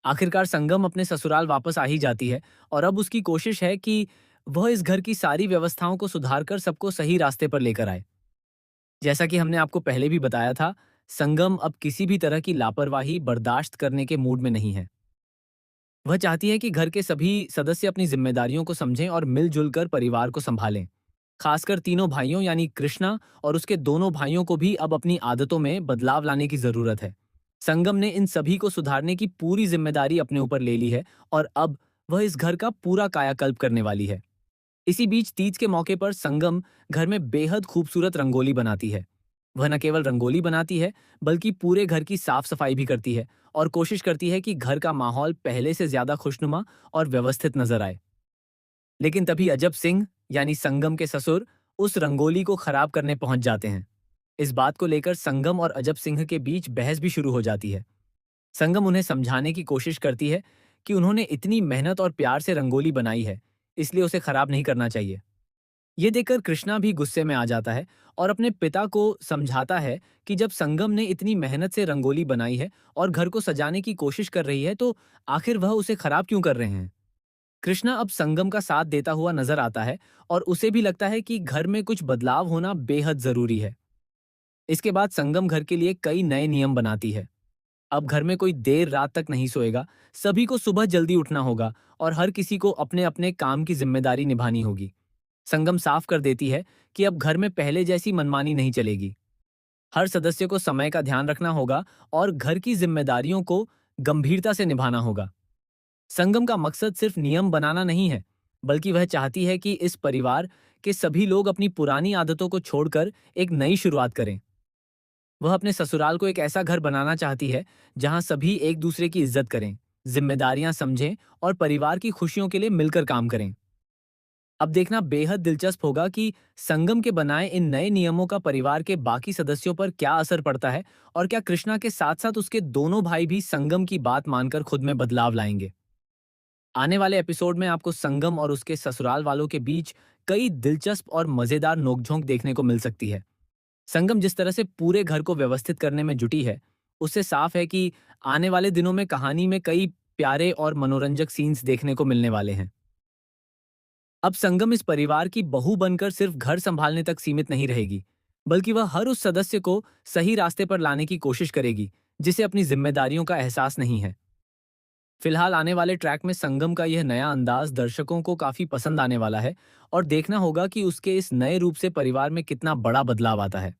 आखिरकार संगम अपने ससुराल वापस आ ही जाती है और अब उसकी कोशिश है कि वह इस घर की सारी व्यवस्थाओं को सुधार कर सबको सही रास्ते पर लेकर आए। जैसा कि हमने आपको पहले भी बताया था, संगम अब किसी भी तरह की लापरवाही बर्दाश्त करने के मूड में नहीं है। वह चाहती है कि घर के सभी सदस्य अपनी जिम्मेदारियों को समझें और मिलजुल कर परिवार को संभालें। खासकर तीनों भाइयों यानी कृष्णा और उसके दोनों भाइयों को भी अब अपनी आदतों में बदलाव लाने की जरूरत है। संगम ने इन सभी को सुधारने की पूरी जिम्मेदारी अपने ऊपर ले ली है और अब वह इस घर का पूरा कायाकल्प करने वाली है। इसी बीच तीज के मौके पर संगम घर में बेहद खूबसूरत रंगोली बनाती है। वह न केवल रंगोली बनाती है, बल्कि पूरे घर की साफ सफाई भी करती है और कोशिश करती है कि घर का माहौल पहले से ज्यादा खुशनुमा और व्यवस्थित नजर आए। लेकिन तभी अजब सिंह यानी संगम के ससुर उस रंगोली को खराब करने पहुंच जाते हैं। इस बात को लेकर संगम और अजब सिंह के बीच बहस भी शुरू हो जाती है। संगम उन्हें समझाने की कोशिश करती है कि उन्होंने इतनी मेहनत और प्यार से रंगोली बनाई है, इसलिए उसे खराब नहीं करना चाहिए। ये देखकर कृष्णा भी गुस्से में आ जाता है और अपने पिता को समझाता है कि जब संगम ने इतनी मेहनत से रंगोली बनाई है और घर को सजाने की कोशिश कर रही है, तो आखिर वह उसे खराब क्यों कर रहे हैं। कृष्णा अब संगम का साथ देता हुआ नजर आता है और उसे भी लगता है कि घर में कुछ बदलाव होना बेहद जरूरी है। इसके बाद संगम घर के लिए कई नए नियम बनाती है। अब घर में कोई देर रात तक नहीं सोएगा, सभी को सुबह जल्दी उठना होगा और हर किसी को अपने अपने काम की जिम्मेदारी निभानी होगी। संगम साफ कर देती है कि अब घर में पहले जैसी मनमानी नहीं चलेगी। हर सदस्य को समय का ध्यान रखना होगा और घर की जिम्मेदारियों को गंभीरता से निभाना होगा। संगम का मकसद सिर्फ नियम बनाना नहीं है, बल्कि वह चाहती है कि इस परिवार के सभी लोग अपनी पुरानी आदतों को छोड़कर एक नई शुरुआत करें। वह अपने ससुराल को एक ऐसा घर बनाना चाहती है जहां सभी एक दूसरे की इज्जत करें, जिम्मेदारियां समझें और परिवार की खुशियों के लिए मिलकर काम करें। अब देखना बेहद दिलचस्प होगा कि संगम के बनाए इन नए नियमों का परिवार के बाकी सदस्यों पर क्या असर पड़ता है और क्या कृष्णा के साथ साथ उसके दोनों भाई भी संगम की बात मानकर खुद में बदलाव लाएंगे। आने वाले एपिसोड में आपको संगम और उसके ससुराल वालों के बीच कई दिलचस्प और मजेदार नोकझोंक देखने को मिल सकती है। संगम जिस तरह से पूरे घर को व्यवस्थित करने में जुटी है, उससे साफ है कि आने वाले दिनों में कहानी में कई प्यारे और मनोरंजक सीन्स देखने को मिलने वाले हैं। अब संगम इस परिवार की बहू बनकर सिर्फ घर संभालने तक सीमित नहीं रहेगी, बल्कि वह हर उस सदस्य को सही रास्ते पर लाने की कोशिश करेगी जिसे अपनी जिम्मेदारियों का एहसास नहीं है। फिलहाल आने वाले ट्रैक में संगम का यह नया अंदाज दर्शकों को काफी पसंद आने वाला है और देखना होगा कि उसके इस नए रूप से परिवार में कितना बड़ा बदलाव आता है।